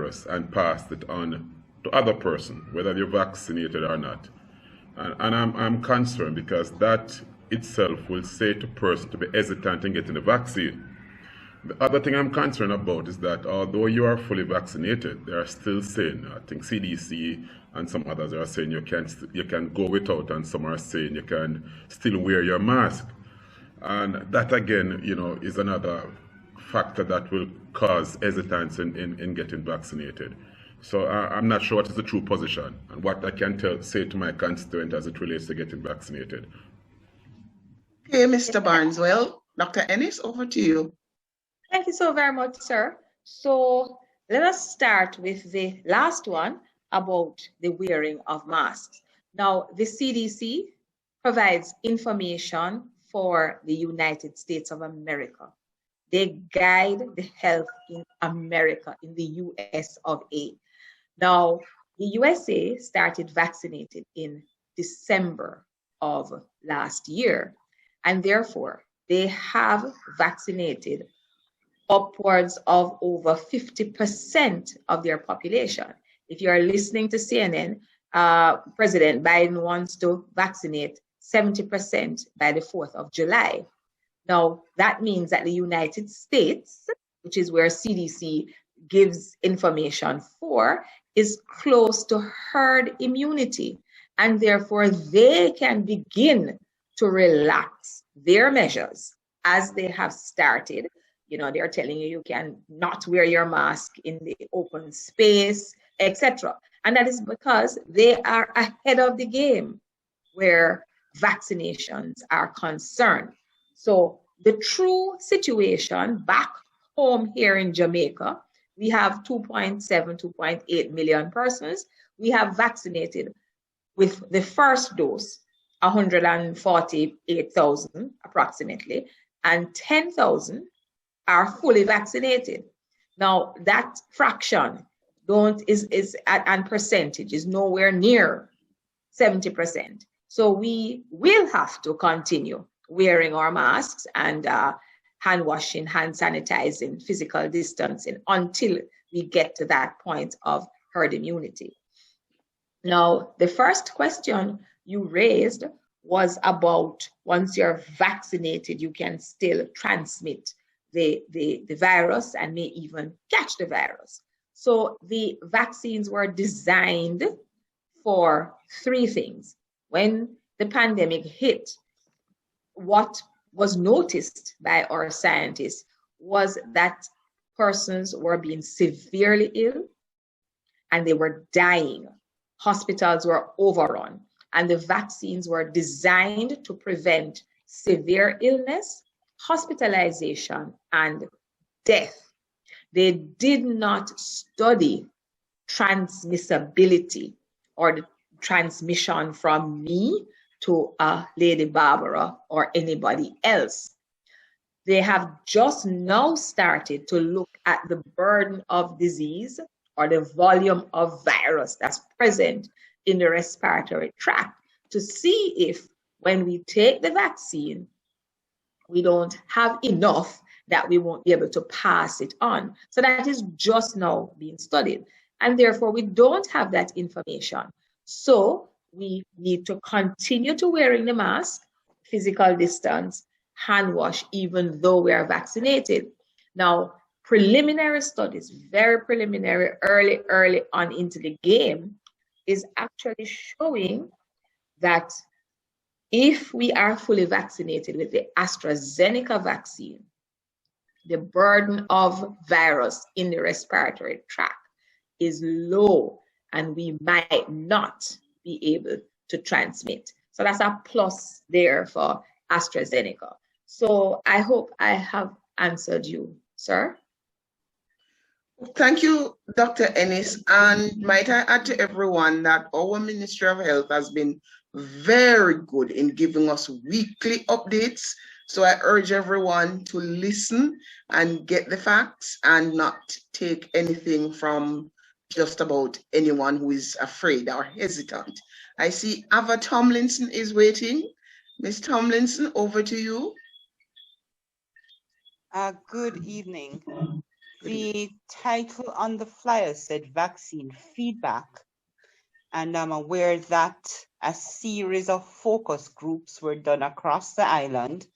virus and passed it on to other person, whether you're vaccinated or not. And I'm concerned because that itself will say to person to be hesitant in getting the vaccine. The other thing I'm concerned about is that although you are fully vaccinated, they are still saying, I think CDC and some others are saying you can go without, and some are saying you can still wear your mask. And that again, is another factor that will cause hesitance in getting vaccinated. So I'm not sure what is the true position and what I can say to my constituent as it relates to getting vaccinated. Okay, Mr. Barneswell. Dr. Ennis, over to you. Thank you so very much, sir. So let us start with the last one about the wearing of masks. Now, the CDC provides information for the United States of America. They guide the health in America, in the US of A. Now, the USA started vaccinated in December of last year, and therefore they have vaccinated upwards of over 50% of their population. If you are listening to CNN, President Biden wants to vaccinate 70% by the 4th of July. Now, that means that the United States, which is where CDC gives information for, is close to herd immunity. And therefore, they can begin to relax their measures as they have started. They're telling you can not wear your mask in the open space, etc. And that is because they are ahead of the game where vaccinations are concerned. So the true situation back home here in Jamaica, we have 2.7, 2.8 million persons. We have vaccinated with the first dose, 148,000 approximately, and 10,000 are fully vaccinated. Now that fraction and percentage is nowhere near 70%. So we will have to continue wearing our masks and hand washing, hand sanitizing, physical distancing until we get to that point of herd immunity. Now, the first question you raised was about once you're vaccinated, you can still transmit the virus and may even catch the virus. So the vaccines were designed for three things. When the pandemic hit, what was noticed by our scientists was that persons were being severely ill and they were dying. Hospitals were overrun, and the vaccines were designed to prevent severe illness, hospitalization, and death. They did not study transmissibility or the transmission from me to Lady Barbara or anybody else. They have just now started to look at the burden of disease or the volume of virus that's present in the respiratory tract to see if when we take the vaccine, we don't have enough that we won't be able to pass it on. So that is just now being studied. And therefore, we don't have that information. So we need to continue to wearing the mask, physical distance, hand wash, even though we are vaccinated. Now, preliminary studies, very preliminary, early on into the game, is actually showing that if we are fully vaccinated with the AstraZeneca vaccine, the burden of virus in the respiratory tract is low, and we might not be able to transmit. So that's a plus there for AstraZeneca. So I hope I have answered you, sir. Thank you, Dr. Ennis. And might I add to everyone that our Ministry of Health has been very good in giving us weekly updates. So I urge everyone to listen and get the facts and not take anything from just about anyone who is afraid or hesitant. I see Ava Tomlinson is waiting. Ms. Tomlinson, over to you. Good evening. The title on the flyer said vaccine feedback, and I'm aware that a series of focus groups were done across the island.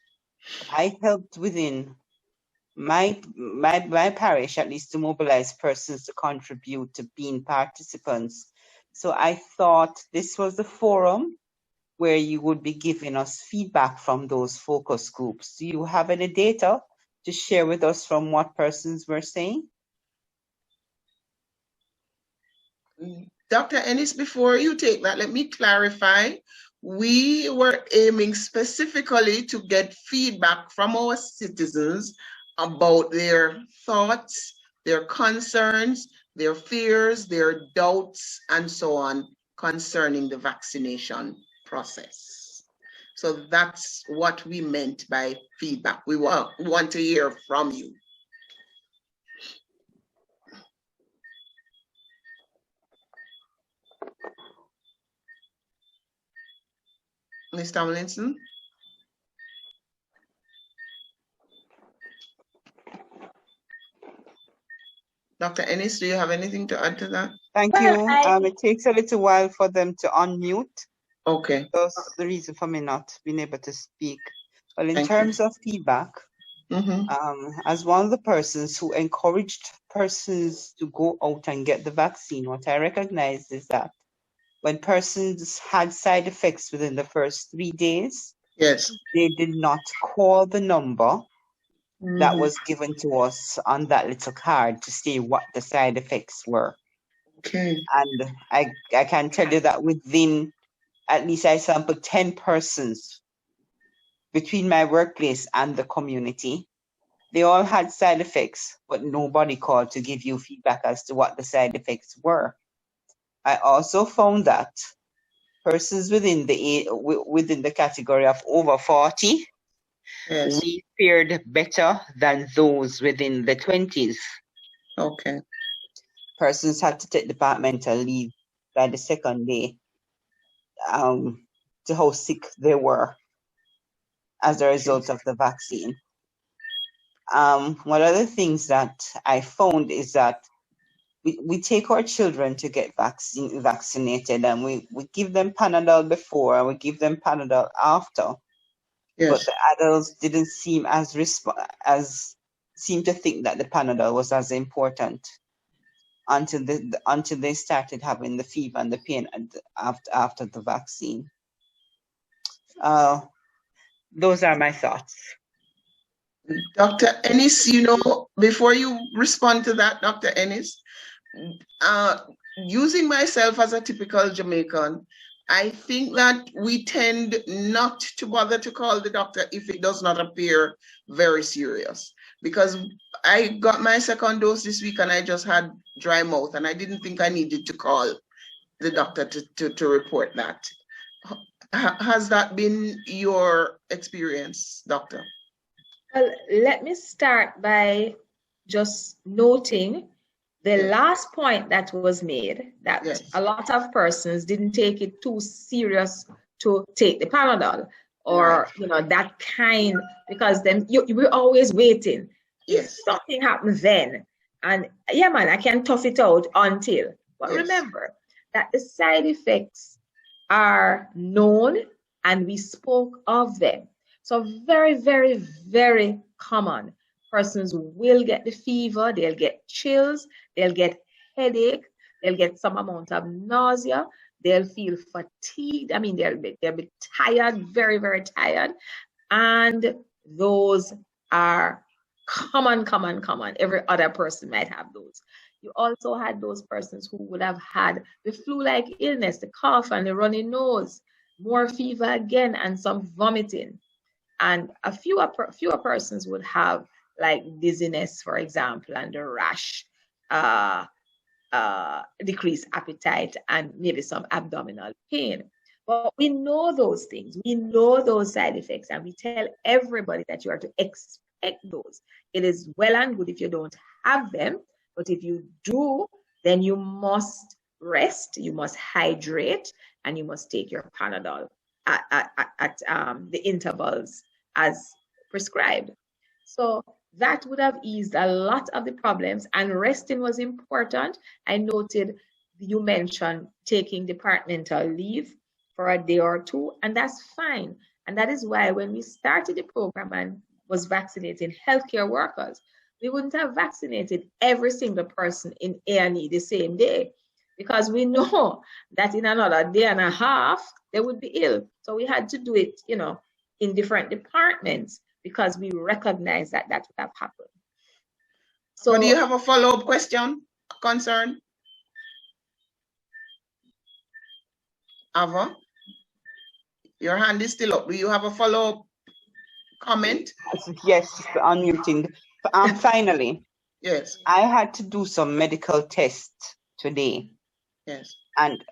I helped within my parish, at least, to mobilize persons to contribute to being participants. So I thought this was the forum where you would be giving us feedback from those focus groups. Do you have any data to share with us from what persons were saying? Dr. Ennis, before you take that, let me clarify. We were aiming specifically to get feedback from our citizens about their thoughts, their concerns, their fears, their doubts, and so on concerning the vaccination process. So that's what we meant by feedback. We want to hear from you. Ms. Tomlinson? Dr. Ennis, do you have anything to add to that? Thank you. It takes a little while for them to unmute. Okay. That's the reason for me not being able to speak. Well, in Thank terms you. of feedback, as one of the persons who encouraged persons to go out and get the vaccine, what I recognized is that when persons had side effects within the first 3 days, yes, they did not call the number that was given to us on that little card to say what the side effects were. Okay. And I can tell you that within, at least I sampled 10 persons between my workplace and the community. They all had side effects, but nobody called to give you feedback as to what the side effects were. I also found that persons within the category of over 40, yes, we fared better than those within the 20s. Okay. Persons had to take departmental leave by the second day to how sick they were as a result of the vaccine. One of the things that I found is that we take our children to get vaccinated, and we give them Panadol before and we give them Panadol after. Yes. But the adults didn't seem seem to think that the Panadol was as important until they started having the fever and the pain after the vaccine. Those are my thoughts. Dr. Ennis, you know, before you respond to that, Dr. Ennis, using myself as a typical Jamaican, I think that we tend not to bother to call the doctor if it does not appear very serious. Because I got my second dose this week and I just had dry mouth and I didn't think I needed to call the doctor to report that. Has that been your experience, doctor? Well, let me start by just noting the last point that was made, that a lot of persons didn't take it too serious to take the Panadol or, you know, that kind, because then we're always waiting. If something happens then, and yeah, man, I can tough it out until. But remember that the side effects are known and we spoke of them. So very, very, very common. Persons will get the fever, they'll get chills, they'll get headache, they'll get some amount of nausea, they'll feel fatigued. I mean, they'll be tired, very, very tired. And those are common. Every other person might have those. You also had those persons who would have had the flu-like illness, the cough and the runny nose, more fever again, and some vomiting. And a fewer persons would have like dizziness, for example, and a rash, decreased appetite, and maybe some abdominal pain. But we know those things. We know those side effects, and we tell everybody that you are to expect those. It is well and good if you don't have them, but if you do, then you must rest, you must hydrate, and you must take your Panadol at the intervals as prescribed. So that would have eased a lot of the problems, and resting was important. I noted you mentioned taking departmental leave for a day or two, and that's fine. And that is why when we started the program and was vaccinating healthcare workers, we wouldn't have vaccinated every single person in A&E the same day, because we know that in another day and a half, they would be ill. So we had to do it, you know, in different departments, because we recognize that that would have happened. So, do you have a follow-up question, concern? Ava, your hand is still up. Do you have a follow-up comment? Yes, unmuting. Finally, yes, I had to do some medical tests today. Yes. And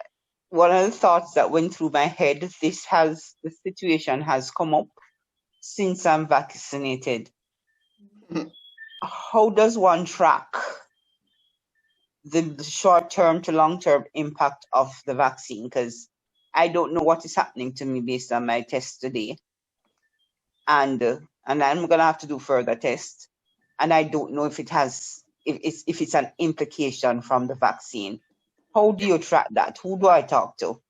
one of the thoughts that went through my head, the situation has come up since I'm vaccinated. Mm-hmm. How does one track the short-term to long-term impact of the vaccine? Because I don't know what is happening to me based on my test today. And I'm going to have to do further tests. And I don't know if it's an implication from the vaccine. How do you track that? Who do I talk to?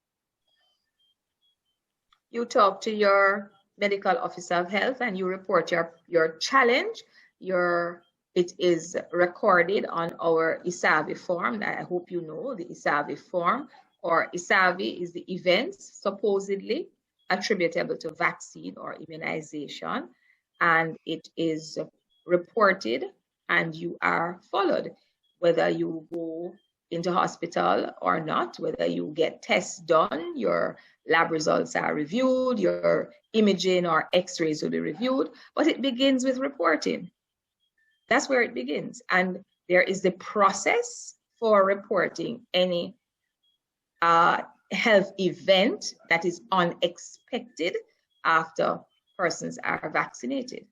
You talk to your medical officer of health and you report your challenge. It is recorded on our ISAVI form that I hope you know, the ISAVI form. Or ISAVI is the events supposedly attributable to vaccine or immunization, and it is reported and you are followed, whether you go into hospital or not, whether you get tests done, your lab results are reviewed, your imaging or x-rays will be reviewed, but it begins with reporting. That's where it begins. And there is the process for reporting any health event that is unexpected after persons are vaccinated.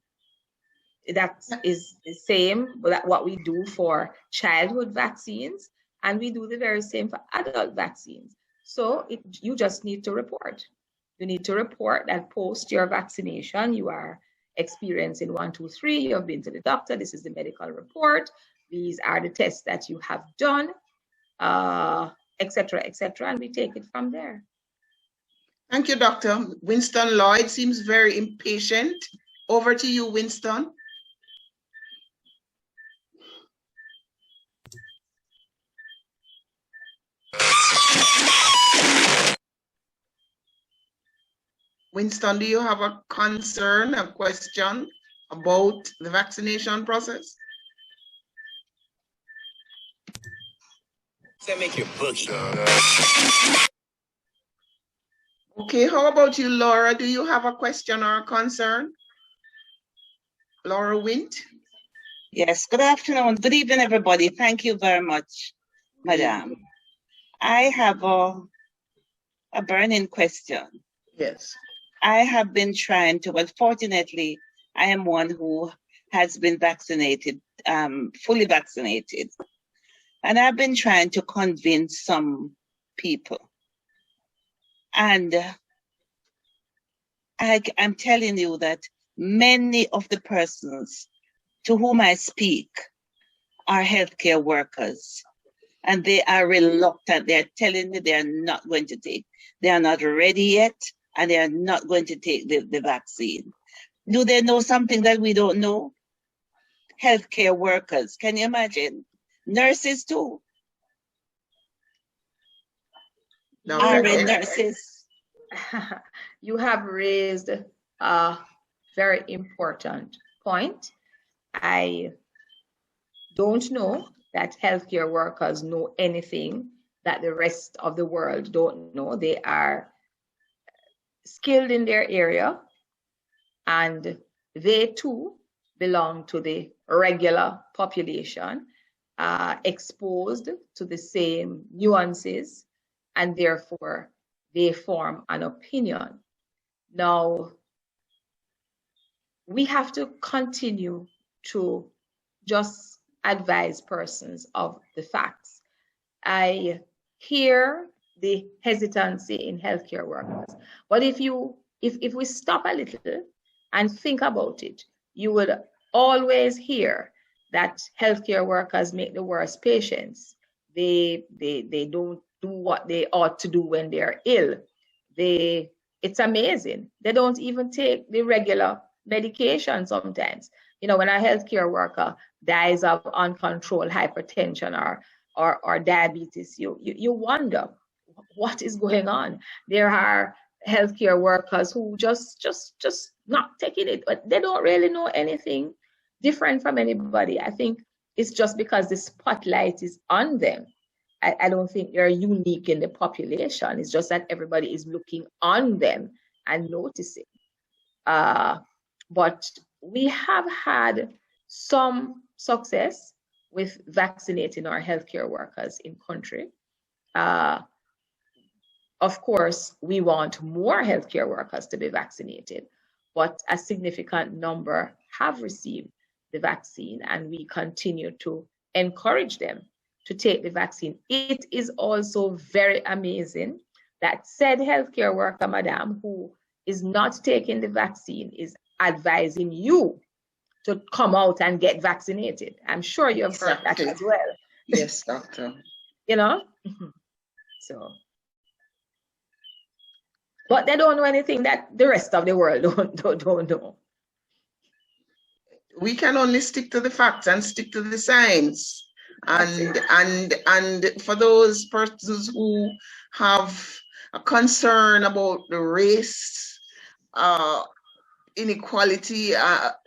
That is the same that what we do for childhood vaccines, and we do the very same for adult vaccines. So you just need to report. You need to report that post your vaccination, you are experiencing 1, 2, 3, you have been to the doctor, this is the report, these are the tests that you have done, etc., and we take it from there. Thank you, Dr. Winston Lloyd seems very impatient. Over to you, Winston. Winston, do you have a concern, a question about the vaccination process? That make you boogie. Okay, how about you, Laura? Do you have a question or a concern? Laura Wint? Yes, good afternoon. Good evening, everybody. Thank you very much, Madam. I have a burning question. Yes. I have been trying to, well, fortunately, I am one who has been vaccinated, fully vaccinated. And I've been trying to convince some people. And I'm telling you that many of the persons to whom I speak are healthcare workers. And they are reluctant. They're telling me they are not going to take. They are not ready yet, and they are not going to take the vaccine. Do they know something that we don't know? Healthcare workers, can you imagine? Nurses too. RN nurses. You have raised a very important point. I don't know that healthcare workers know anything that the rest of the world don't know. They are skilled in their area, and they too belong to the regular population, exposed to the same nuances, and therefore they form an opinion. Now, we have to continue to just advise persons of the facts. I hear the hesitancy in healthcare workers, but if we stop a little and think about it, you would always hear that healthcare workers make the worst patients. They don't do what they ought to do when they're ill. It's amazing. They don't even take the regular medication sometimes. You know, when a healthcare worker dies of uncontrolled hypertension or diabetes, you wonder what is going on. There are healthcare workers who just not taking it, but they don't really know anything different from anybody. I think it's just because the spotlight is on them. I don't think they're unique in the population. It's just that everybody is looking on them and noticing. But we have had some success with vaccinating our healthcare workers in country. Of course, we want more healthcare workers to be vaccinated, but a significant number have received the vaccine, and we continue to encourage them to take the vaccine. It is also very amazing that said healthcare worker, madam, who is not taking the vaccine is advising you to come out and get vaccinated. I'm sure you've heard that as well. Yes, doctor. You know? So, but they don't know anything that the rest of the world don't know. We can only stick to the facts and stick to the science. And for those persons who have a concern about the race inequality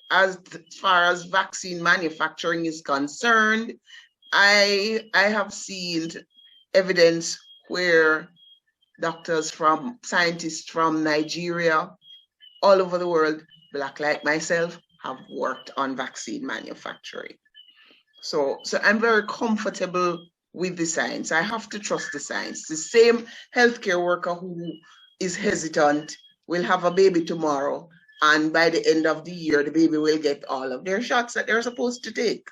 as far as vaccine manufacturing is concerned, I have seen evidence where scientists from Nigeria, all over the world, Black like myself, have worked on vaccine manufacturing. So I'm very comfortable with the science. I have to trust the science. The same healthcare worker who is hesitant will have a baby tomorrow, and by the end of the year, the baby will get all of their shots that they're supposed to take.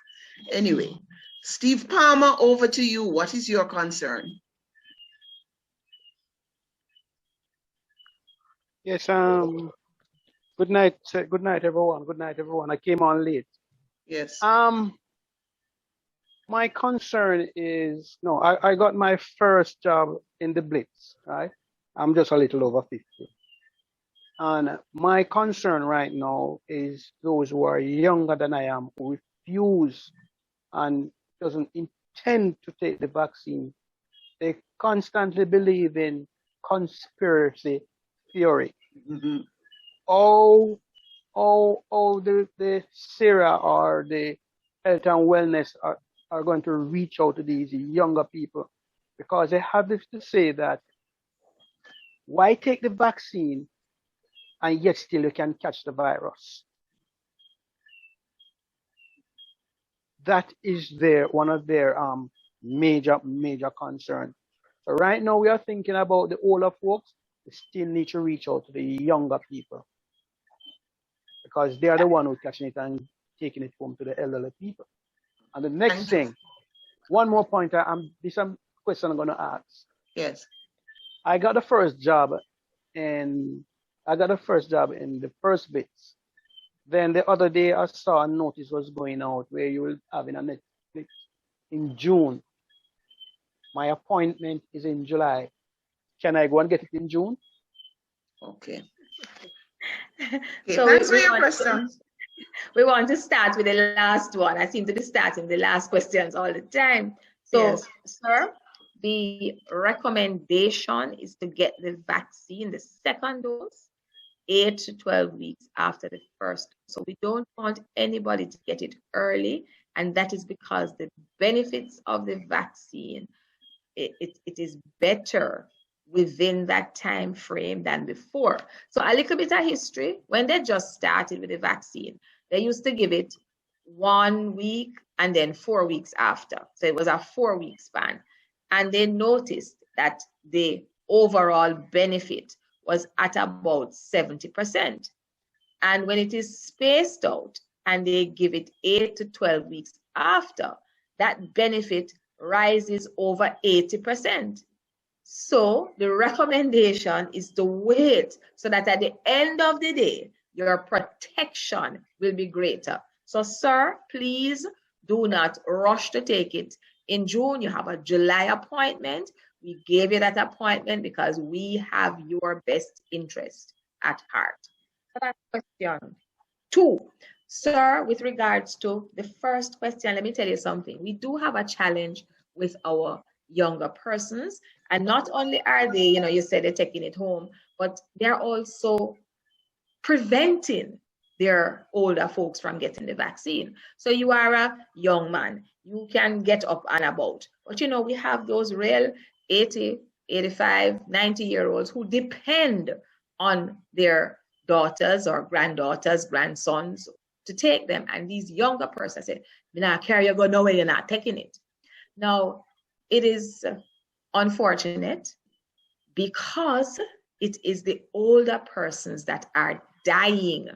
Anyway, Steve Palmer, over to you. What is your concern? Yes, good night everyone. Good night everyone. I came on late. Yes. My concern is, I got my first job in the Blitz, right? I'm just a little over 50. And my concern right now is those who are younger than I am, who refuse and doesn't intend to take the vaccine. They constantly believe in conspiracy theory. Mm-hmm. The SERA or the health and wellness are going to reach out to these younger people, because they have this to say that why take the vaccine and yet still you can catch the virus? That is one of their major concerns. So right now we are thinking about the older folks. We still need to reach out to the younger people, because they are the one who are catching it and taking it home to the elderly people. And the next thing, one more point, this is a question I'm going to ask. Yes. I got the first job in the first bits. Then the other day I saw a notice was going out where you will have in a Netflix in June. My appointment is in July. Can I go and get it in June? Okay. So thanks for your question. We want to start with the last one. I seem to be starting the last questions all the time. So, yes. Sir, the recommendation is to get the vaccine, the second dose, 8 to 12 weeks after the first. So we don't want anybody to get it early, and that is because the benefits of the vaccine, it is better within that time frame than before. So a little bit of history, when they just started with the vaccine, they used to give it 1 week and then 4 weeks after. So it was a 4-week span. And they noticed that the overall benefit was at about 70%. And when it is spaced out and they give it 8 to 12 weeks after, that benefit rises over 80%. So the recommendation is to wait so that at the end of the day, your protection will be greater So, sir, please do not rush to take it. In June, you have a July appointment. We gave you that appointment because we have your best interest at heart. So that's question 2. Sir, with regards to the first question, let me tell you something. We do have a challenge with our younger persons. And not only are they, you said they're taking it home, but they're also preventing their older folks from getting the vaccine. So you are a young man, you can get up and about. But we have those real 80, 85, 90-year-olds who depend on their daughters or granddaughters, grandsons to take them. And these younger persons say, "Nah, carry go nowhere, you're not taking it." Now, it is unfortunate because it is the older persons that are dying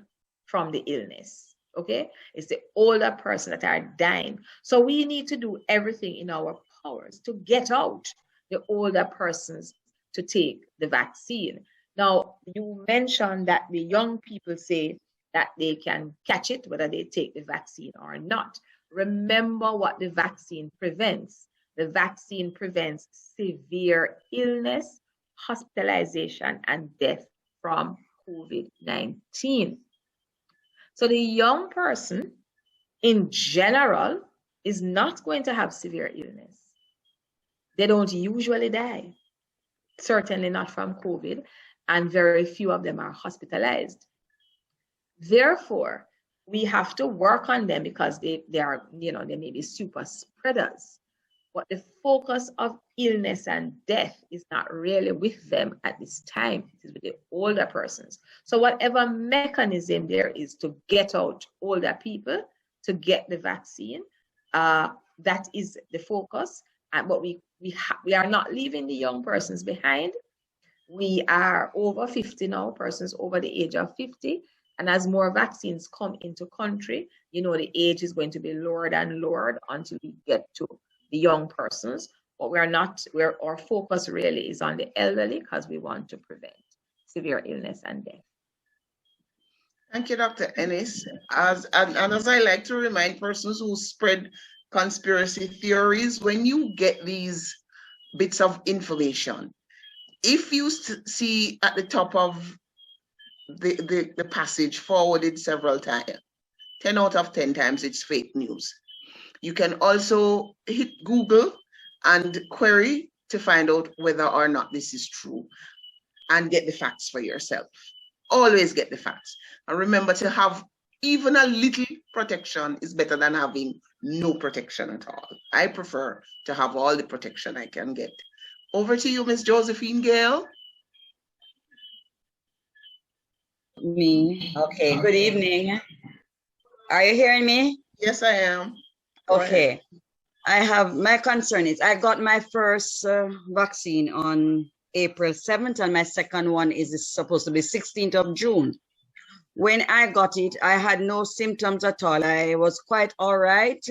from the illness. Okay? It's the older persons that are dying. So we need to do everything in our powers to get out the older persons to take the vaccine. Now, you mentioned that the young people say that they can catch it, whether they take the vaccine or not. Remember what the vaccine prevents. The vaccine prevents severe illness, hospitalization, and death from COVID-19. So the young person in general is not going to have severe illness. They don't usually die, certainly not from COVID, and very few of them are hospitalized. Therefore, we have to work on them because they are, they may be super spreaders. But the focus of illness and death is not really with them at this time. It is with the older persons. So whatever mechanism there is to get out older people to get the vaccine, that is the focus. But we are not leaving the young persons behind. We are over 50 now, persons over the age of 50. And as more vaccines come into country, the age is going to be lowered and lowered until we get to the young persons. But our focus really is on the elderly because we want to prevent severe illness and death. Thank you, Dr. Ennis. And as I like to remind persons who spread conspiracy theories, when you get these bits of information, if you see at the top of the passage forwarded several times, 10 out of 10 times it's fake news. You can also hit Google and query to find out whether or not this is true and get the facts for yourself. Always get the facts. And remember, to have even a little protection is better than having no protection at all. I prefer to have all the protection I can get. Over to you, Miss Josephine Gale. Me. Okay, good evening. Are you hearing me? Yes, I am. Okay. My concern is I got my first vaccine on April 7th and my second one is supposed to be 16th of June. When I got it, I had no symptoms at all. I was quite all right.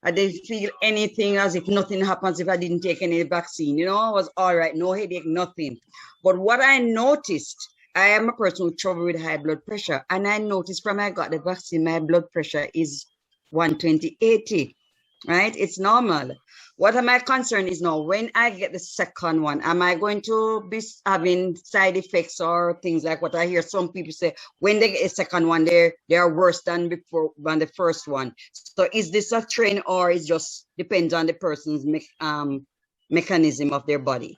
I didn't feel anything, as if nothing happens if I didn't take any vaccine. I was all right, no headache, nothing. But what I noticed, I am a person with trouble with high blood pressure, and I noticed from I got the vaccine, my blood pressure is 120/80, right? It's normal. What my concern is now, when I get the second one, am I going to be having side effects or things like what I hear some people say, when they get a second one, they are worse than the first one. So is this a trend, or it just depends on the person's mechanism of their body?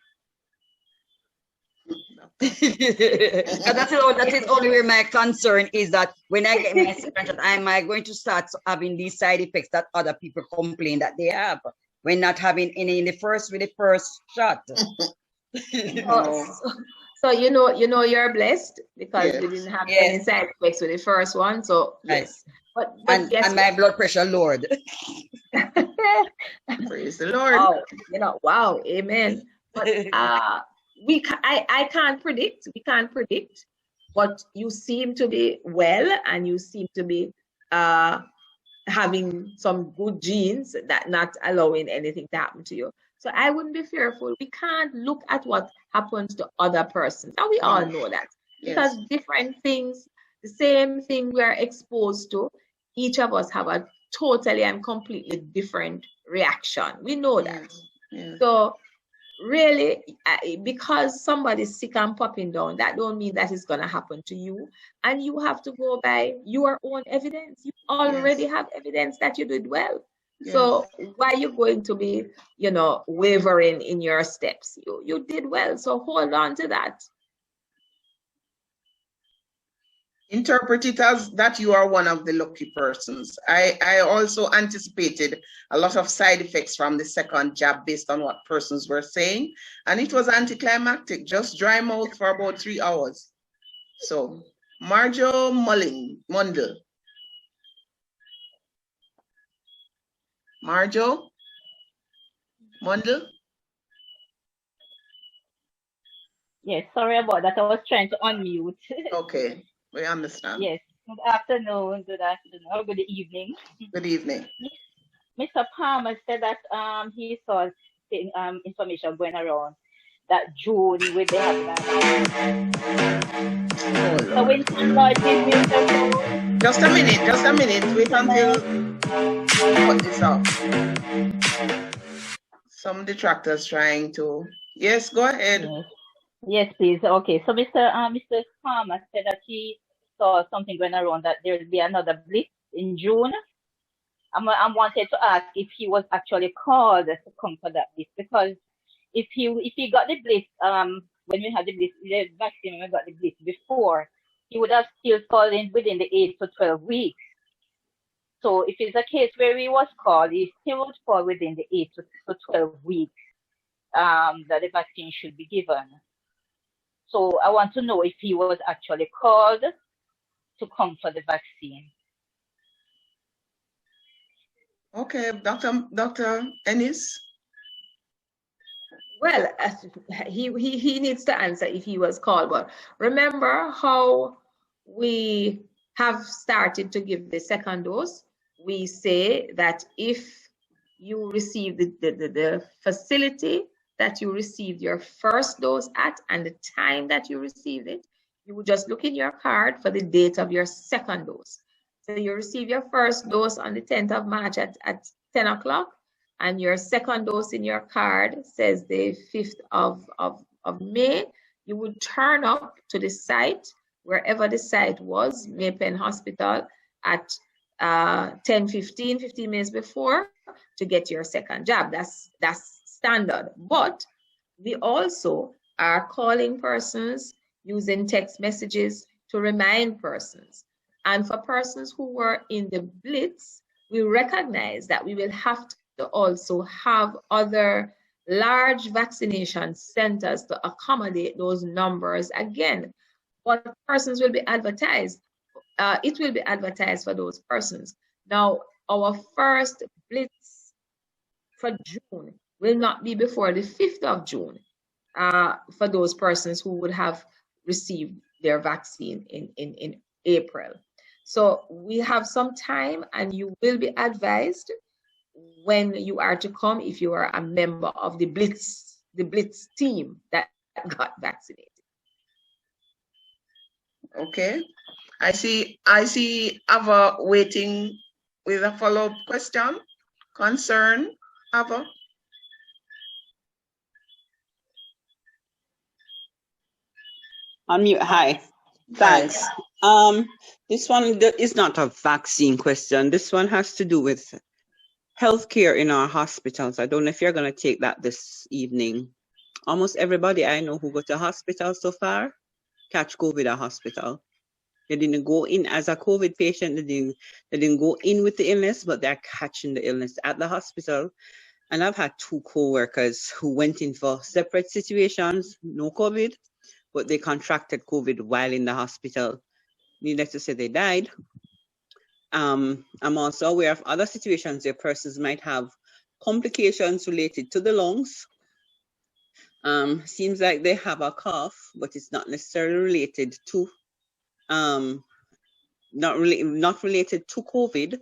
that is only where my concern is, that when I get my second shot, am I going to start having these side effects that other people complain that they have when not having any with the first shot? So you're blessed because you didn't have any side effects with the first one. So yes. But and my blood pressure lowered. Praise the Lord. Wow, amen. But I can't predict. We can't predict. But you seem to be well, and you seem to be having some good genes that not allowing anything to happen to you. So I wouldn't be fearful. We can't look at what happens to other persons. And we all know that. Because different things, the same thing we are exposed to each of us have a totally and completely different reaction. We know that. Yes. Yes. So really, because somebody's sick and popping down, that don't mean that it's going to happen to you. And you have to go by your own evidence. You already Yes. have evidence that you did well. Yes. So why are you going to be, you know, wavering in your steps? You did well. So hold on to that. Interpret it as that you are one of the lucky persons. I also anticipated a lot of side effects from the second jab based on what persons were saying. And it was anticlimactic, just dry mouth for about 3 hours. So, Marjo Mundle. Marjo Mundle? Yes, sorry about that. I was trying to unmute. Okay, we understand. Yes, good afternoon, or good evening. Good evening. Mr. Palmer said that he saw information going around that June will be having Oh, Lord. Just a minute. Wait until put this off. Some detractors trying to. Yes, go ahead. Yes, please. Okay, so Mr. Palmer said that he saw something going around that there will be another blitz in June. I wanted to ask if he was actually called to come for that blitz, because if he got the blitz when we had the blitz, the vaccine, when we got the blitz before, he would have still fallen within the 8 to 12 weeks. So if it's a case where he was called, he still would fall within the 8 to 12 weeks that the vaccine should be given. So I want to know if he was actually called to come for the vaccine. Okay, Dr. Ennis. Well, he needs to answer if he was called. But remember how we have started to give the second dose? We say that if you receive the facility that you received your first dose at and the time that you received it, you would just look in your card for the date of your second dose. So you receive your first dose on the 10th of March at 10 o'clock, and your second dose in your card says the 5th of May. You would turn up to the site, wherever the site was, Maypen Hospital, at 15 minutes before to get your second jab. That's standard. But we also are calling persons using text messages to remind persons. And for persons who were in the blitz, we recognize that we will have to also have other large vaccination centers to accommodate those numbers again. But persons will be advertised. It will be advertised for those persons. Now, our first blitz for June will not be before the 5th of June for those persons who would have received their vaccine in April. So we have some time, and you will be advised when you are to come if you are a member of the blitz team that got vaccinated. Okay. I see Ava waiting with a follow-up question. Concern, Ava? Unmute. Hi. Thanks. This one is not a vaccine question. This one has to do with healthcare in our hospitals. I don't know if you're going to take that this evening. Almost everybody I know who go to hospital so far catch COVID at hospital. They didn't go in as a COVID patient. They didn't go in with the illness, but they're catching the illness at the hospital. And I've had 2 co-workers who went in for separate situations, no COVID, but they contracted COVID while in the hospital. Needless to say, they died. I'm also aware of other situations where persons might have complications related to the lungs. Seems like they have a cough, but it's not necessarily related to not related to COVID.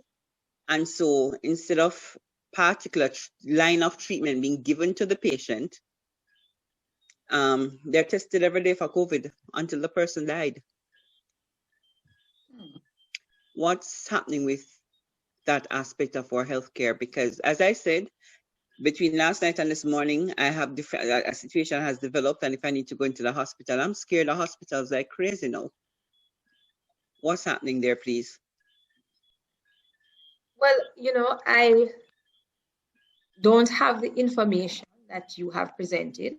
And so instead of particular line of treatment being given to the patient, they're tested every day for COVID until the person died. What's happening with that aspect of our healthcare, because as I said, between last night and this morning, I have a situation has developed, and if I need to go into the hospital, I'm scared of hospitals like crazy now. What's happening there, please? Well, you know, I don't have the information that you have presented,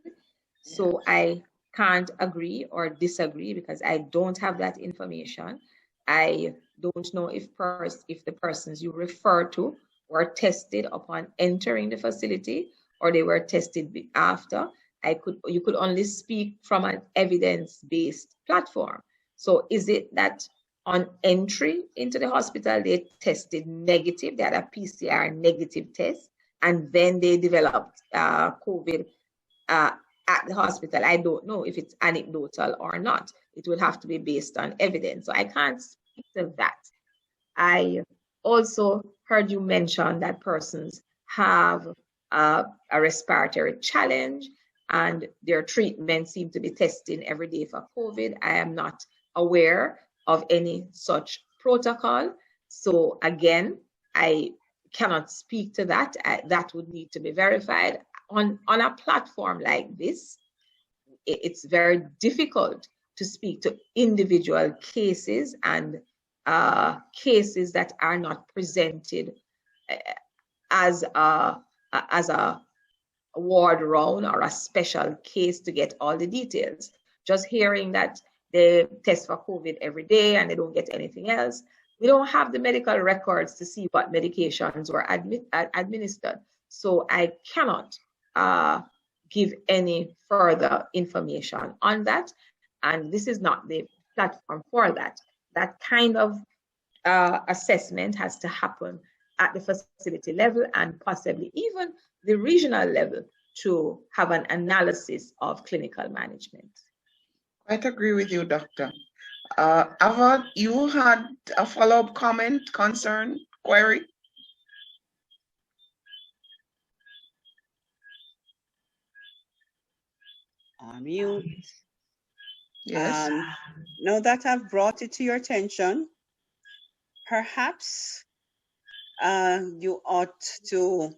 so I can't agree or disagree because I don't have that information. I don't know if the persons you refer to were tested upon entering the facility or they were tested after. You could only speak from an evidence-based platform. So is it that on entry into the hospital, they tested negative, they had a PCR negative test, and then they developed COVID at the hospital? I don't know if it's anecdotal or not. It would have to be based on evidence. So I can't speak to that. I also heard you mention that persons have a respiratory challenge and their treatment seem to be testing every day for COVID. I am not aware of any such protocol. So again, I cannot speak to that. That would need to be verified. On a platform like this, it's very difficult to speak to individual cases and cases that are not presented as a ward round or a special case to get all the details. Just hearing that they test for COVID every day and they don't get anything else. We don't have the medical records to see what medications were administered. So I cannot give any further information on that. And this is not the platform for that. That kind of assessment has to happen at the facility level and possibly even the regional level to have an analysis of clinical management. Quite agree with you, Doctor. Ava, you had a follow-up comment, concern, query? On mute. Yes. Now that I've brought it to your attention, perhaps you ought to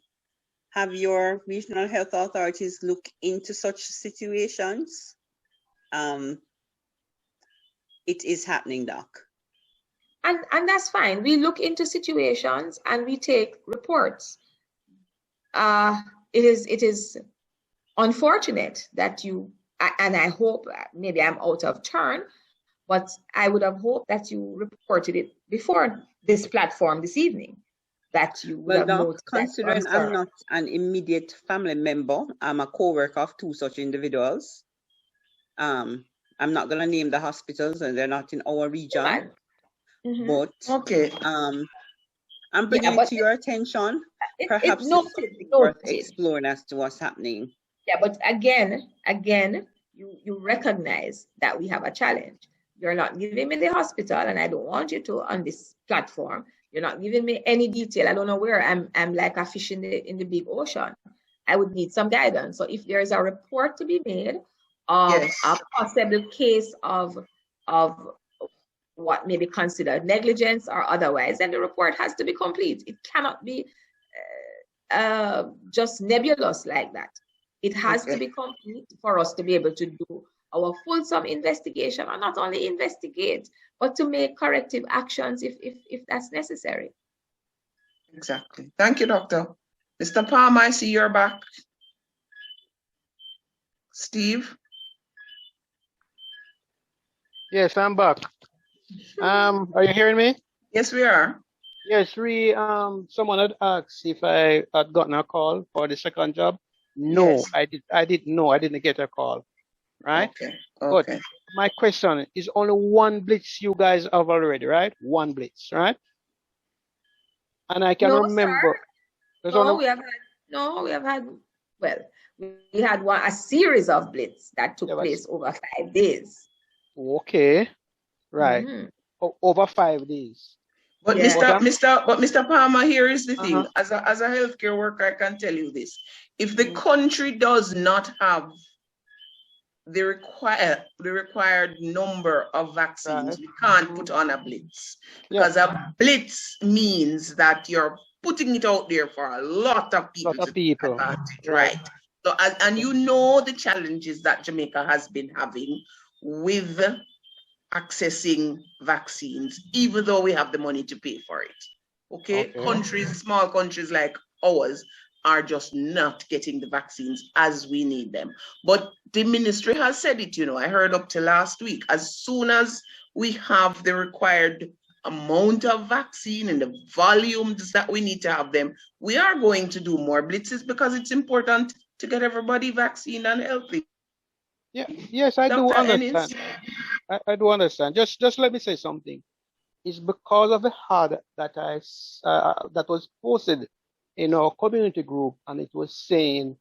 have your regional health authorities look into such situations. It is happening, Doc. And that's fine. We look into situations and we take reports. It is unfortunate that and I hope, maybe I'm out of turn, but I would have hoped that you reported it before this platform this evening, that you would have noticed. Considering I'm not an immediate family member, I'm a co-worker of two such individuals. I'm not going to name the hospitals and they're not in our region. But okay. I'm bringing it to your attention. Perhaps it's worth exploring as to what's happening. Yeah, but again, you recognize that we have a challenge. You're not giving me the hospital, and I don't want you to on this platform. You're not giving me any detail. I don't know where I'm like a fish in the big ocean. I would need some guidance. So if there is a report to be made of a possible case of what may be considered negligence or otherwise, then the report has to be complete. It cannot be just nebulous like that. It has to be complete for us to be able to do our fulsome investigation, and not only investigate, but to make corrective actions if that's necessary. Exactly. Thank you, Doctor. Mr. Palm, I see you're back. Steve? Yes, I'm back. Are you hearing me? Yes, we are. Yes, someone had asked if I had gotten a call for the second job. No, yes. I didn't get a call. Right? Okay. But my question is, only one blitz you guys have already, right? One blitz, right? And I can remember. We have had, well, we had a series of blitz that took place over 5 days. Okay. Right. Over 5 days. But Mr. Palmer, here is the thing. As a healthcare worker, I can tell you this. If the country does not have the required number of vaccines, we can't put on a blitz, because a blitz means that you're putting it out there for a lot of people to take advantage, right? So, and you know the challenges that Jamaica has been having with accessing vaccines, even though we have the money to pay for it. Okay? Countries, small countries like ours, are just not getting the vaccines as we need them. But the ministry has said it, you know, I heard up to last week, as soon as we have the required amount of vaccine and the volumes that we need to have them, we are going to do more blitzes, because it's important to get everybody vaccinated and healthy. Yeah, yes, I do understand. I do understand. Just let me say something. It's because of the ad that that was posted in our community group, and it was saying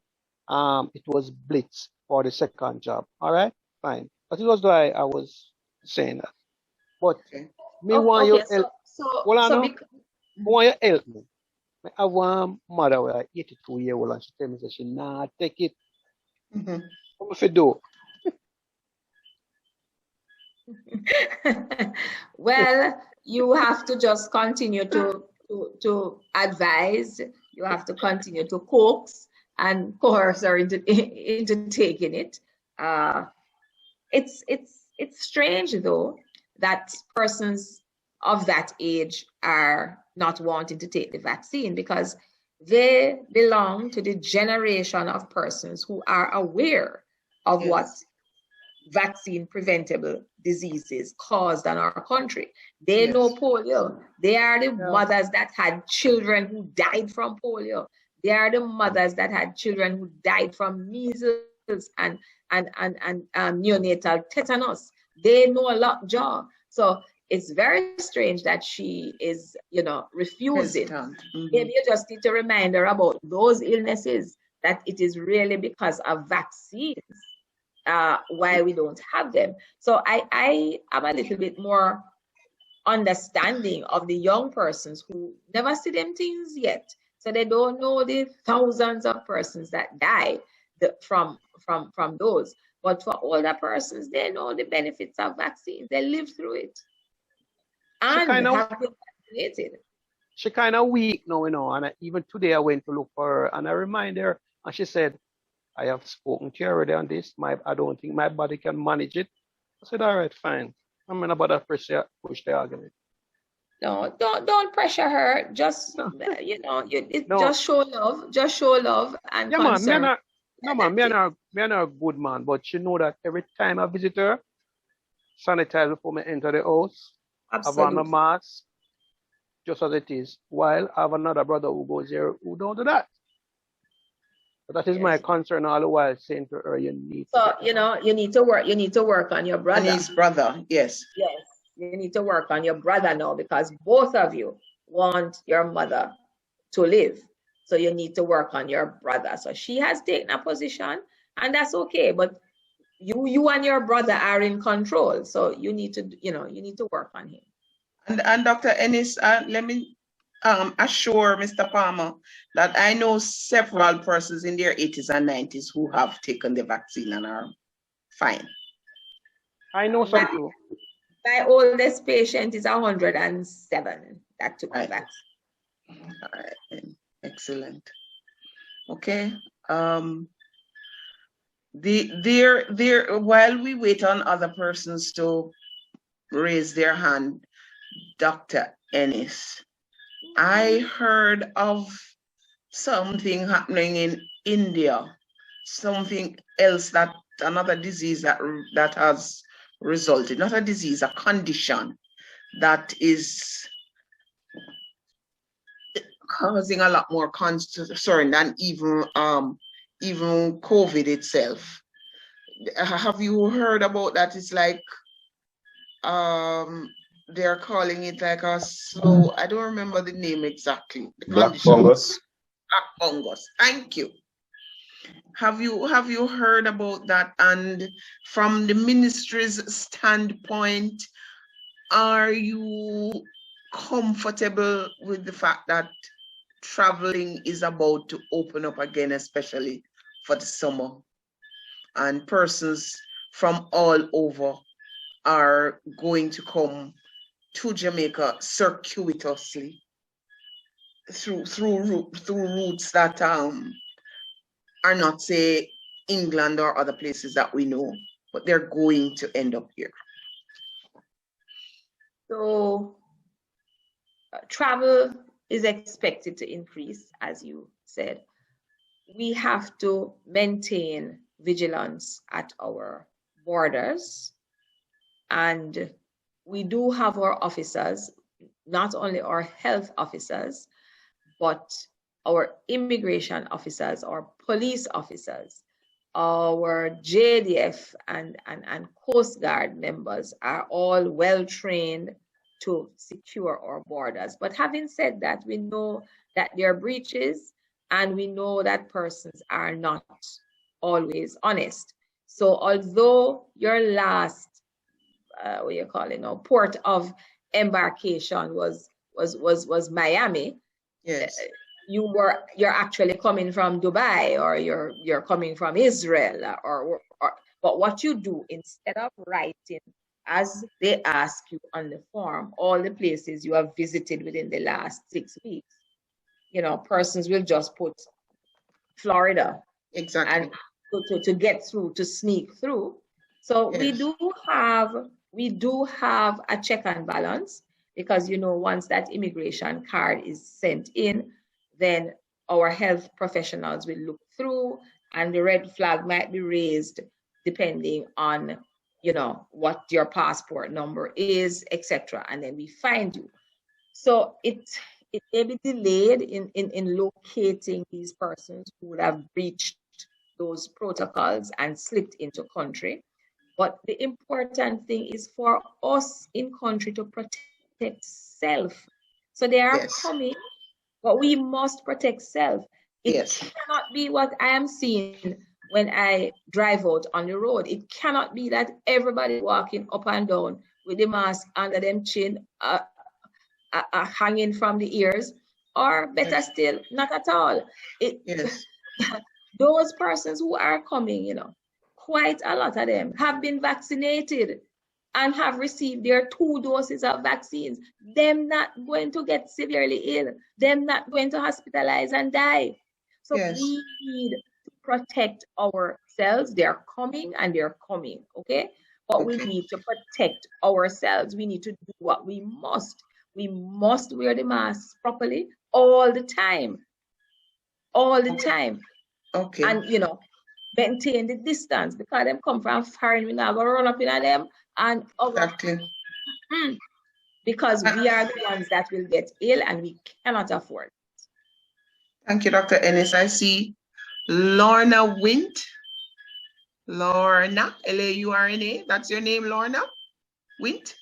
it was blitz for the second job. All right, fine. But it was why I was saying that. But me want you help. Want you help me? I have one mother who is 82-year-old, and she tell me that she not take it. What if you do? Well, you have to just continue to advise. You have to continue to coax and coerce her into taking it. It's strange though that persons of that age are not wanting to take the vaccine, because they belong to the generation of persons who are aware of what vaccine preventable diseases caused in our country. They know polio. They are the mothers that had children who died from polio. They are the mothers that had children who died from measles and neonatal tetanus. They know a lot, Joe. So it's very strange that she is, you know, refusing. Maybe you just need to remind her about those illnesses, that it is really because of vaccines why we don't have them. So I am a little bit more understanding of the young persons who never see them things yet. So they don't know the thousands of persons that die from those. But for older persons, they know the benefits of vaccines. They live through it. And have been vaccinated. She kind of weak now, you know, and even today I went to look for her and I reminded her, and she said, I have spoken to you already on this. I don't think my body can manage it. I said, all right, fine. I'm not about to push the argument. No, don't pressure her. Just you know, just show love. Just show love and concern. Me and her good man, but she know that every time I visit her, sanitize before I enter the house. Absolutely. Have on a mask, just as it is. While I have another brother who goes here who don't do that. But that is my concern all the while, saying to her, you need. So you know, you need to work on your brother. And his brother, yes. Yes, you need to work on your brother now, because both of you want your mother to live. So you need to work on your brother. So she has taken a position, and that's okay. But you and your brother are in control. So you need to work on him. And Dr. Ennis, let me assure Mr. Palmer that I know several persons in their 80s and 90s who have taken the vaccine and are fine. I know some too. My oldest patient is 107 that took the vaccine. All right. Excellent. Okay. While we wait on other persons to raise their hand, Dr. Ennis, I heard of something happening in India, something else, that another disease that has resulted, not a disease, a condition that is causing a lot more concern than even COVID itself. Have you heard about that? It's like they're calling it like a slow, I don't remember the name exactly. Black fungus. Black fungus. Thank you. Have you heard about that? And from the ministry's standpoint, are you comfortable with the fact that traveling is about to open up again, especially for the summer, and persons from all over are going to come to Jamaica circuitously through routes that are not, say, England or other places that we know, but they're going to end up here. So travel is expected to increase, as you said. We have to maintain vigilance at our borders, and we do have our officers, not only our health officers, but our immigration officers, our police officers, our JDF and Coast Guard members are all well trained to secure our borders. But having said that, we know that there are breaches, and we know that persons are not always honest. So although your last what you call it now, port of embarkation was Miami, yes, you're actually coming from Dubai, or you're coming from Israel, or but what you do, instead of writing, as they ask you on the form, all the places you have visited within the last 6 weeks, you know, persons will just put Florida, exactly, and to get through, to sneak through. So yes, we do have a check and balance, because, you know, once that immigration card is sent in, then our health professionals will look through, and the red flag might be raised depending on, you know, what your passport number is, etc. And then we find you. So it may be delayed in locating these persons who would have breached those protocols and slipped into country. But the important thing is for us in country to protect self. So they are yes, coming, but we must protect self. It yes, cannot be what I am seeing when I drive out on the road. It cannot be that everybody walking up and down with the mask under them chin, hanging from the ears, or better yes, still, not at all. yes, Those persons who are coming, you know, quite a lot of them have been vaccinated and have received their 2 doses of vaccines. Them not going to get severely ill. Them not going to hospitalize and die. So yes, we need to protect ourselves. They're coming, and they're coming, okay? But we okay, need to protect ourselves. We need to do what we must. We must wear the masks properly all the time. All the time. okay, And, you know, maintain the distance, because them come from foreign, we now go run up in them and exactly. because we are the ones that will get ill, and we cannot afford. Thank you, Dr. Ennis. I see Lorna Wint. Lorna, Laurna, that's your name, Lorna Wint?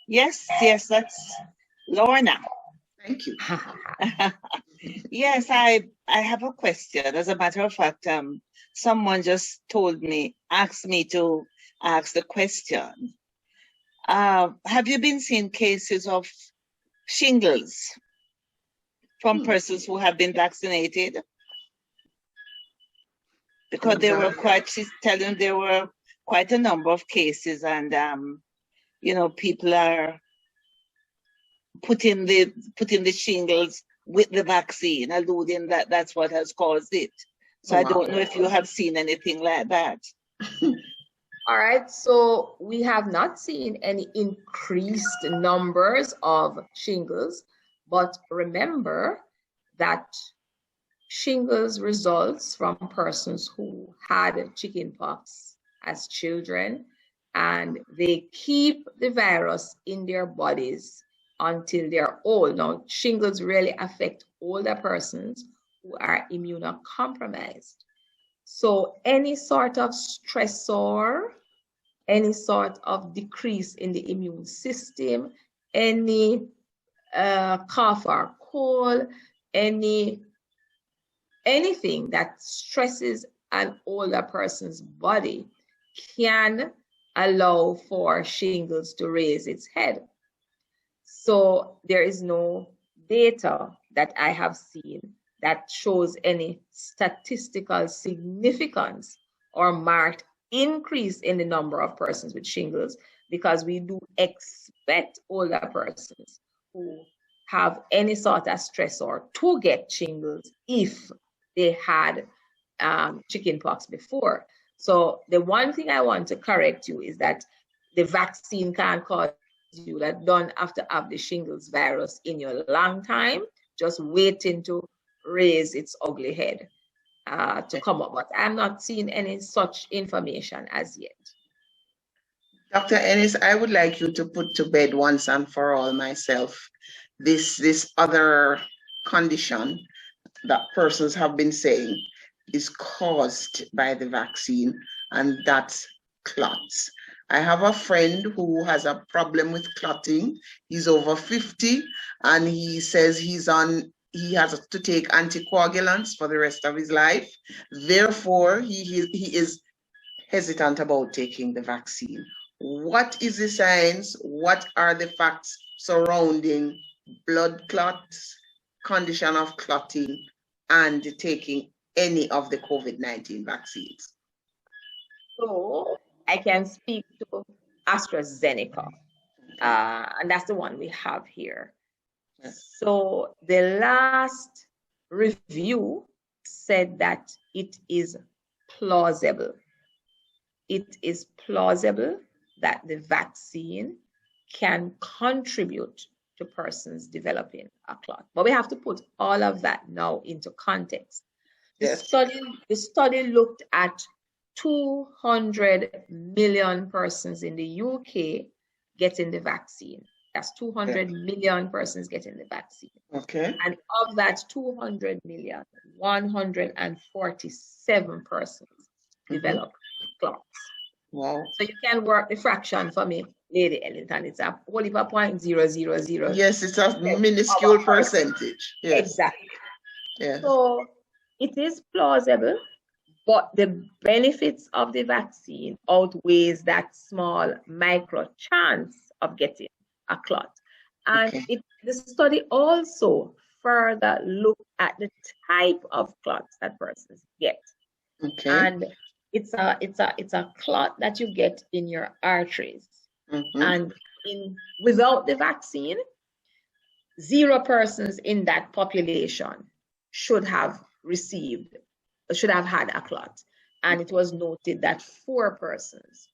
Yes, that's Lorna. Thank you. Yes, I have a question. As a matter of fact, someone just asked me to ask the question. Have you been seeing cases of shingles from persons who have been vaccinated? Because she's telling there were quite a number of cases, and you know, people are putting the shingles with the vaccine, alluding that that's what has caused it. So I don't know if you have seen anything like that. All right, so we have not seen any increased numbers of shingles, but remember that shingles results from persons who had chickenpox as children, and they keep the virus in their bodies until they're old. Now, shingles really affect older persons who are immunocompromised. So any sort of stressor, any sort of decrease in the immune system, any cough or cold, anything that stresses an older person's body can allow for shingles to raise its head. So there is no data that I have seen that shows any statistical significance or marked increase in the number of persons with shingles, because we do expect older persons who have any sort of stressor to get shingles if they had chickenpox before. So the one thing I want to correct you is that the vaccine can't cause you that don't have to have the shingles virus in your long time, just waiting to raise its ugly head to come up. But I'm not seeing any such information as yet. Dr. Ennis, I would like you to put to bed once and for all myself this other condition that persons have been saying is caused by the vaccine, and that's clots. I have a friend who has a problem with clotting. He's over 50 and he says he has to take anticoagulants for the rest of his life. Therefore, he is hesitant about taking the vaccine. What is the science? What are the facts surrounding blood clots, condition of clotting, and taking any of the COVID-19 vaccines? So I can speak to AstraZeneca, and that's the one we have here. So the last review said that it is plausible. It is plausible that the vaccine can contribute to persons developing a clot. But we have to put all of that now into context. The study looked at 200 million persons in the UK getting the vaccine. That's 200 million persons getting the vaccine. Okay. And of that 200 million, 147 persons developed clots. Wow. So you can work the fraction for me, Lady Ellington. It's a whole heap of 0.000. Yes, it's a minuscule percentage. Yes. Exactly. Yes. So it is plausible, but the benefits of the vaccine outweighs that small micro chance of getting a clot. And the study also further looked at the type of clots that persons get. Okay. And it's a clot that you get in your arteries. And without the vaccine, 0 persons in that population should have had a clot. And it was noted that 4 persons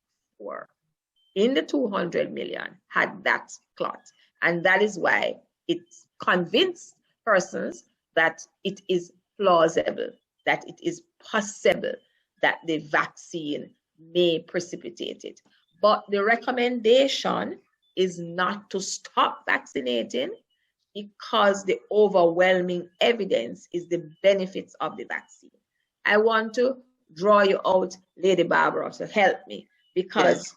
in the 200 million had that clot. And that is why it convinced persons that it is plausible, that it is possible that the vaccine may precipitate it. But the recommendation is not to stop vaccinating, because the overwhelming evidence is the benefits of the vaccine. I want to draw you out, Lady Barbara, to help me, because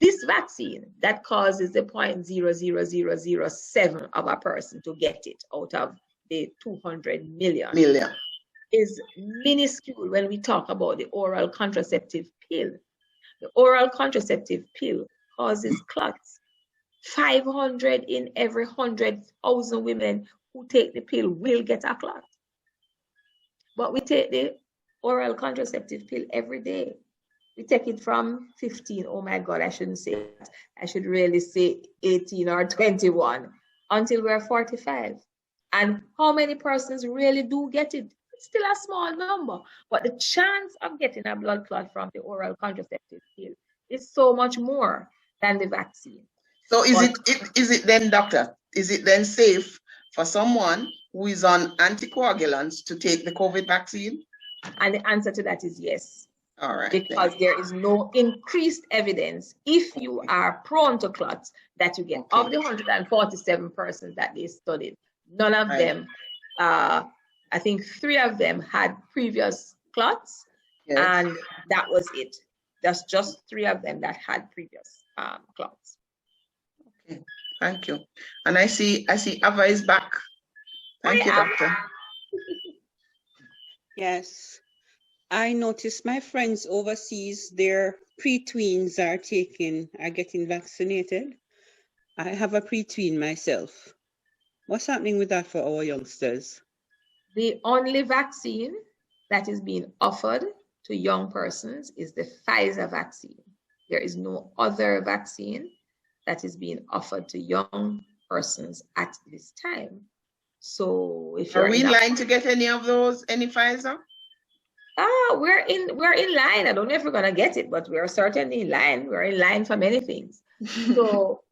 this vaccine that causes the 0.00007 of a person to get it out of the 200 million is minuscule when we talk about the oral contraceptive pill. The oral contraceptive pill causes clots. 500 in every 100,000 women who take the pill will get a clot. But we take the oral contraceptive pill every day. We take it from 15, oh my God, I shouldn't say that. I should really say 18 or 21 until we're 45. And how many persons really do get it? It's still a small number, but the chance of getting a blood clot from the oral contraceptive pill is so much more than the vaccine. So is it then, doctor, is it then safe for someone who is on anticoagulants to take the COVID vaccine? And the answer to that is yes. All right. Because there is no increased evidence, if you are prone to clots, that you get. Of the 147 persons that they studied, none of them, I think 3 of them had previous clots, and that was it. There's just 3 of them that had previous clots. Okay, thank you. And I see Ava is back. Thank you, doctor. Yes. I noticed my friends overseas, their pre-tweens are getting vaccinated. I have a pre-tween myself. What's happening with that for our youngsters? The only vaccine that is being offered to young persons is the Pfizer vaccine. There is no other vaccine that is being offered to young persons at this time. So if you're Are we in line to get any of those, any Pfizer? We're in line. I don't know if we're gonna get it, but we're certainly in line. We're in line for many things. So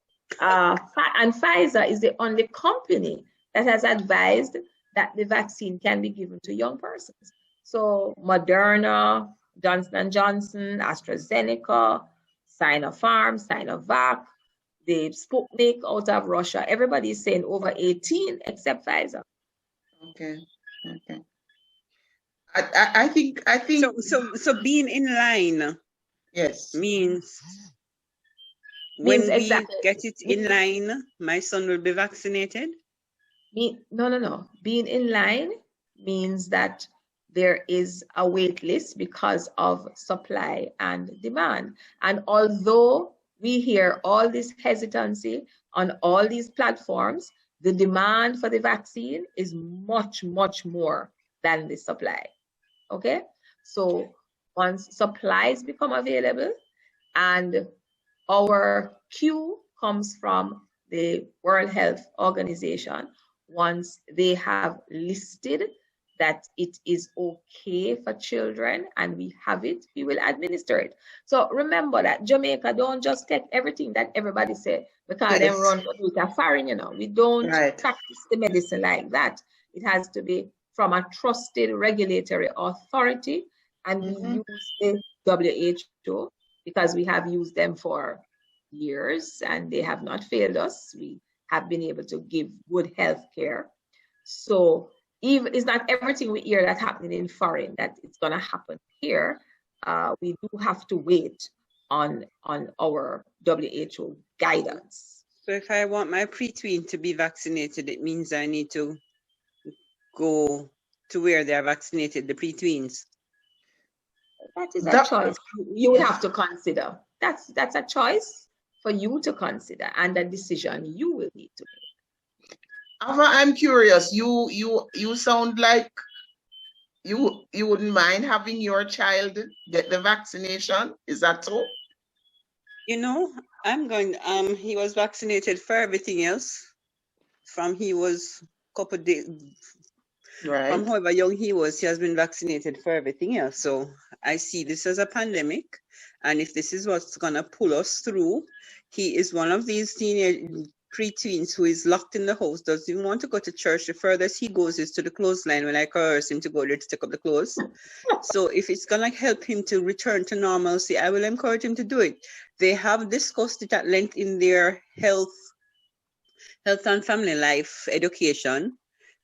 and Pfizer is the only company that has advised that the vaccine can be given to young persons. So Moderna, Johnson & Johnson, AstraZeneca, Sinopharm, Sinovac, the Sputnik out of Russia, everybody is saying over 18 except Pfizer. Okay. I think so being in line, yes, means when exactly. we get it in line, my son will be vaccinated. No. Being in line means that there is a wait list because of supply and demand. And although we hear all this hesitancy on all these platforms, the demand for the vaccine is much, much more than the supply. Okay? So once supplies become available and our queue comes from the World Health Organization, once they have listed that it is okay for children and we have it, we will administer it. So remember that Jamaica don't just take everything that everybody say because they run with a foreign, you know. We don't practice the medicine like that. It has to be from a trusted regulatory authority, and we use the WHO because we have used them for years and they have not failed us. We have been able to give good health care. So even it's not everything we hear that's happening in foreign that it's going to happen here. We do have to wait on our WHO guidance. So if I want my pre-tween to be vaccinated, it means I need to go to where they're vaccinated, the pre-tweens. That is a choice you would have to consider. That's a choice for you to consider and a decision you will need to make. Ava, I'm curious. You sound like you wouldn't mind having your child get the vaccination. Is that so? You know, I'm going. He was vaccinated for everything else. From he was a couple of days. Right. From however young he was, he has been vaccinated for everything else. So I see this as a pandemic, and if this is what's gonna pull us through, he is one of these teenage pre-tweens who is locked in the house, doesn't even want to go to church. The furthest he goes is to the clothesline when I coerce him to go there to take up the clothes. So if it's gonna help him to return to normalcy, I will encourage him to do it. They have discussed it at length in their health and family life education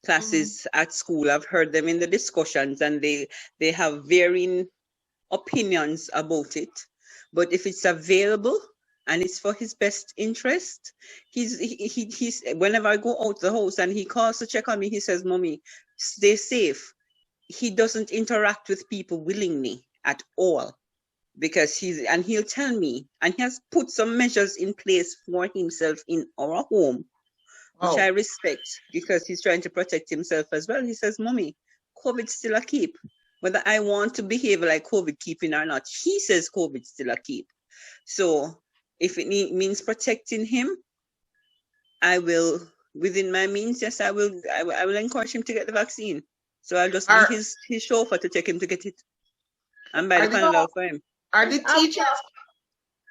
classes at school. I've heard them in the discussions, and they have varying opinions about it. But if it's available and it's for his best interest, he's whenever I go out the house and he calls to check on me, he says, "Mommy, stay safe." He doesn't interact with people willingly at all, because he'll tell me, and he has put some measures in place for himself in our home, which I respect, because he's trying to protect himself as well. He says, "Mommy, COVID's still a keep. Whether I want to behave like COVID keeping or not, he says COVID's still a keep." So if it means protecting him, I will, within my means, yes, I will encourage him to get the vaccine. So I'll just be his chauffeur to take him to get it and buy the Panadol for him. Are the teachers?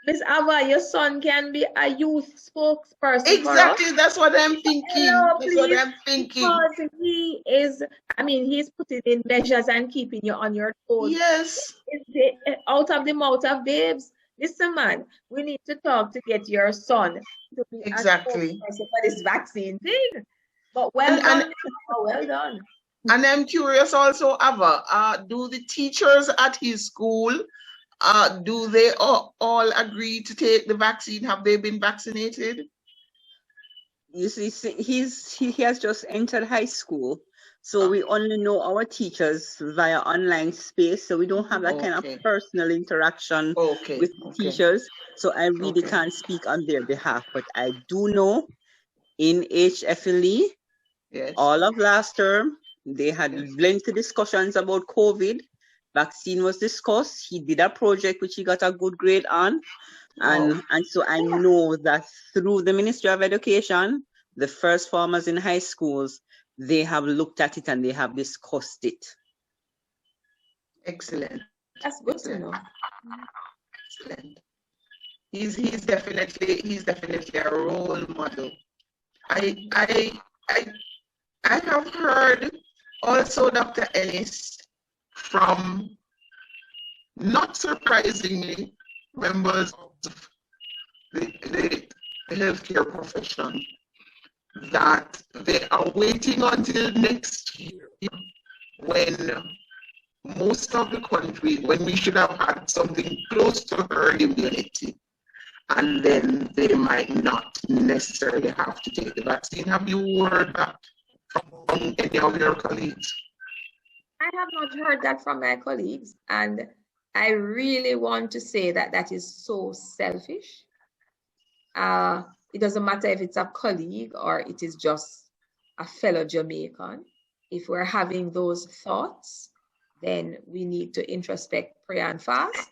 Miss Ava, your son can be a youth spokesperson. Exactly, that's what I'm thinking. That's what I'm thinking. Because he is, I mean, he's putting in measures and keeping you on your toes. Yes. Out of the mouth of babes. Listen, man, we need to talk to get your son to be a spokesperson for this vaccine thing. But well done. And I'm curious also, Ava, do the teachers at his school, do they all agree to take the vaccine? Have they been vaccinated? You see, he has just entered high school, so we only know our teachers via online space, so we don't have that kind of personal interaction with teachers. So I really can't speak on their behalf, but I do know in HFLE, all of last term, they had lengthy discussions about COVID. vaccine was discussed. He did a project which he got a good grade on. And so I know that through the Ministry of Education, the first formers in high schools, they have looked at it and they have discussed it. Excellent. That's good to know. Excellent. He's definitely a role model. I have heard also, Dr. Ennis, from, not surprisingly, members of the healthcare profession that they are waiting until next year when most of the country, when we should have had something close to herd immunity, and then they might not necessarily have to take the vaccine. Have you heard that from any of your colleagues? I have not heard that from my colleagues, and I really want to say that that is so selfish. It doesn't matter if it's a colleague or it is just a fellow Jamaican. If we're having those thoughts, then we need to introspect, pray, and fast.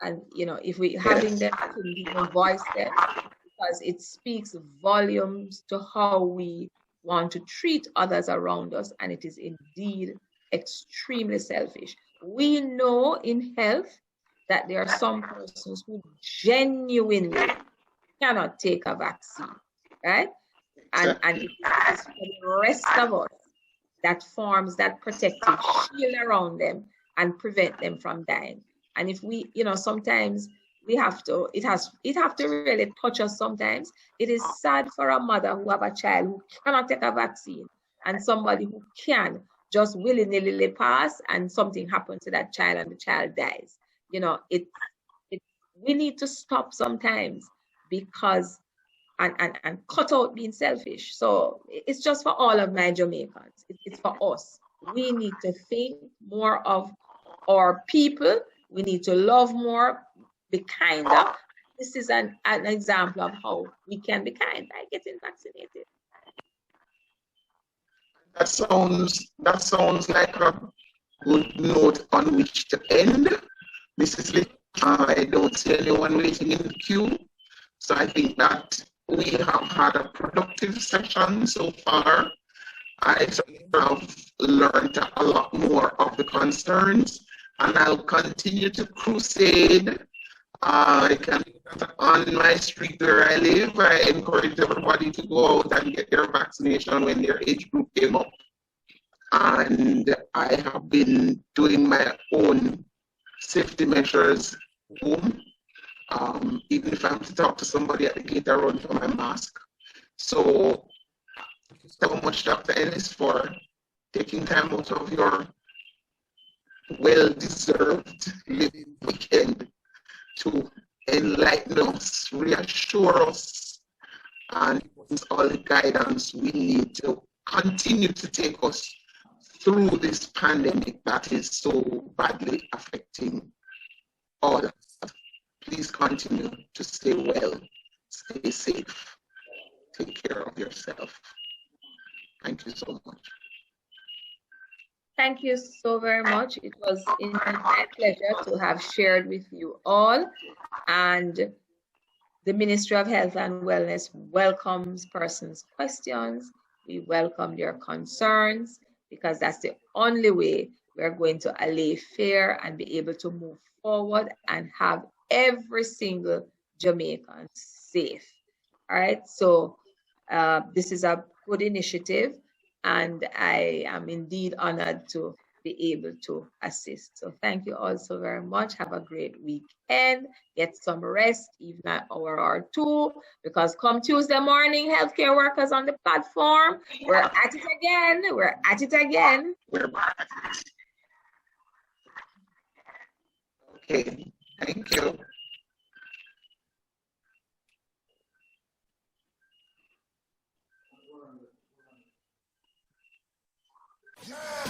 And, you know, if we're having them, we couldn't even voice them, because it speaks volumes to how we want to treat others around us, and it is indeed extremely selfish. We know in health that there are some persons who genuinely cannot take a vaccine, right? And it is for the rest of us that forms that protective shield around them and prevent them from dying. And if we, you know, sometimes we have to, it have to really touch us sometimes. It is sad for a mother who have a child who cannot take a vaccine and somebody who can just willy-nilly pass and something happens to that child and the child dies. You know, we need to stop sometimes, because and cut out being selfish. So it's just for all of my Jamaicans. It's for us. We need to think more of our people. We need to love more, be kinder. This is an example of how we can be kind by getting vaccinated. That sounds like a good note on which to end. Mrs. Lee, I don't see anyone waiting in the queue. So I think that we have had a productive session so far. I have learned a lot more of the concerns, and I'll continue to crusade. I can, on my street where I live, I encourage everybody to go out and get their vaccination when their age group came up. And I have been doing my own safety measures home. Even if I have to talk to somebody at the gate, I run for my mask. So, thank you so much, Dr. Ennis, for taking time out of your well-deserved living weekend to enlighten us, reassure us, and give us all the guidance we need to continue to take us through this pandemic that is so badly affecting all of us. Please continue to stay well, stay safe, take care of yourself. Thank you so much. Thank you so very much. It was indeed my pleasure to have shared with you all. And the Ministry of Health and Wellness welcomes persons' questions. We welcome their concerns, because that's the only way we're going to allay fear and be able to move forward and have every single Jamaican safe. All right, so this is a good initiative, and I am indeed honored to be able to assist. So thank you all so very much. Have a great weekend. Get some rest, even an hour or two, because come Tuesday morning, healthcare workers on the platform, we're at it again. We're at it again. We're back. Okay, thank you. Yeah.